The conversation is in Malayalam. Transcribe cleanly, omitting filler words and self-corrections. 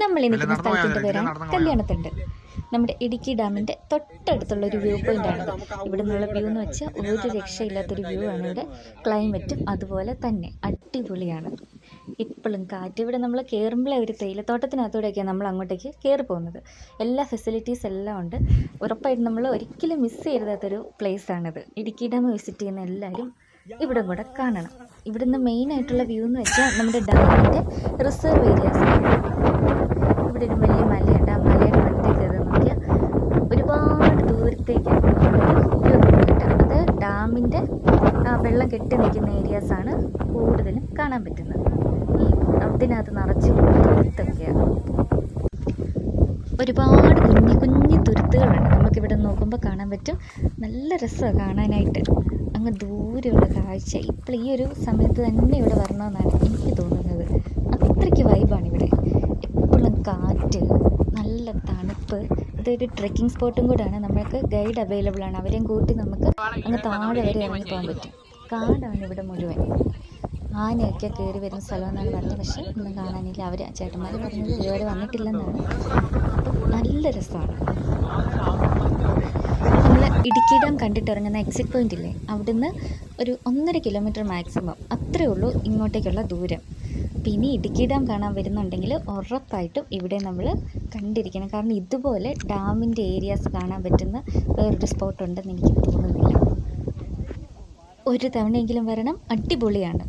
നമ്മൾ ഈ നിൽക്കുന്ന സ്ഥലത്തിൻ്റെ പേരാണ് കല്യാണത്തണ്ട്. നമ്മുടെ ഇടുക്കി ഡാമിൻ്റെ തൊട്ടടുത്തുള്ളൊരു വ്യൂ പോയിൻ്റാണിത്. ഇവിടെ നിന്നുള്ള വ്യൂ എന്ന് വെച്ചാൽ ഒരു രക്ഷയില്ലാത്തൊരു വ്യൂ ആണ്. ഇവിടെ ക്ലൈമറ്റും അതുപോലെ തന്നെ അടിപൊളിയാണ്. ഇപ്പോഴും കാറ്റ്. ഇവിടെ നമ്മൾ കയറുമ്പോഴേ ഒരു തേയിലത്തോട്ടത്തിനകത്തൂടെയൊക്കെയാണ് നമ്മൾ അങ്ങോട്ടേക്ക് കയറി പോകുന്നത്. എല്ലാ ഫെസിലിറ്റീസ് എല്ലാം ഉണ്ട്. ഉറപ്പായിട്ടും നമ്മൾ ഒരിക്കലും മിസ് ചെയ്യരുതാത്തൊരു പ്ലേസാണിത്. ഇടുക്കി ഡാം വിസിറ്റ് ചെയ്യുന്ന എല്ലാവരും ഇവിടെ കൂടെ കാണണം. ഇവിടുന്ന് മെയിനായിട്ടുള്ള വ്യൂ എന്ന് വെച്ചാൽ നമ്മുടെ ഡാമിൻ്റെ റിസർവ് ഏരിയാസ്. ഇവിടെ ഒരു വലിയ മലയുണ്ട്. ആ മലയുടെ മണ്ടേ കയറി നോക്കിയാൽ ഒരുപാട് ദൂരത്തേക്ക് വ്യൂ കിട്ടും. അത് ഡാമിൻ്റെ വെള്ളം കെട്ടി നിൽക്കുന്ന ഏരിയാസാണ് കൂടുതലും കാണാൻ പറ്റുന്നത്. ഈ അതിനകത്ത് നിറച്ച് തുരുത്തൊക്കെയാണ്. ഒരുപാട് കുഞ്ഞു കുഞ്ഞു തുരുത്തുകളുണ്ട്. നമുക്കിവിടെ നോക്കുമ്പോൾ കാണാൻ പറ്റും. നല്ല രസമാണ് കാണാനായിട്ട്. അങ്ങ് ദൂരെയുള്ള കാഴ്ച. ഇപ്പോൾ ഈ ഒരു സമയത്ത് തന്നെ ഇവിടെ വരണമെന്നാണ് എനിക്ക് തോന്നുന്നത്. അത്രയ്ക്ക് വൈബാണ് ഇവിടെ. എപ്പോഴും കാറ്റ്, നല്ല തണുപ്പ്. ഇതൊരു ട്രെക്കിംഗ് സ്പോട്ടും കൂടെയാണ്. നമുക്ക് ഗൈഡ് അവൈലബിൾ ആണ്. അവരെയും കൂട്ടി നമുക്ക് അങ്ങ് താഴെ വരെ ഇറങ്ങി പോകാൻ പറ്റും. കാടാണ് ഇവിടെ മുഴുവൻ. ആനയൊക്കെ കയറി വരുന്ന സ്ഥലമെന്നാണ് പറഞ്ഞത്. പക്ഷേ ഒന്നും കാണാനില്ല. അവർ ചേട്ടന്മാർ പറഞ്ഞത് ഇതുവരെ വന്നിട്ടില്ലെന്നാണ്. അപ്പം നല്ല രസമാണ്. നമ്മൾ ഇടുക്കി ഡാം കണ്ടിട്ടിറങ്ങുന്ന എക്സിറ്റ് പോയിൻ്റ് ഇല്ലേ, അവിടുന്ന് ഒരു 1.5 കിലോമീറ്റർ മാക്സിമം അത്രയേ ഉള്ളൂ ഇങ്ങോട്ടേക്കുള്ള ദൂരം. പിന്നെ ഇടുക്കി ഡാം കാണാൻ വരുന്നുണ്ടെങ്കിൽ ഉറപ്പായിട്ടും ഇവിടെ നമ്മൾ കണ്ടിരിക്കണം. കാരണം ഇതുപോലെ ഡാമിൻ്റെ ഏരിയാസ് കാണാൻ പറ്റുന്ന വേറൊരു സ്പോട്ട് ഉണ്ടെന്ന് എനിക്ക് തോന്നുന്നില്ല. ഒരു തവണയെങ്കിലും വരണം. അടിപൊളിയാണ്.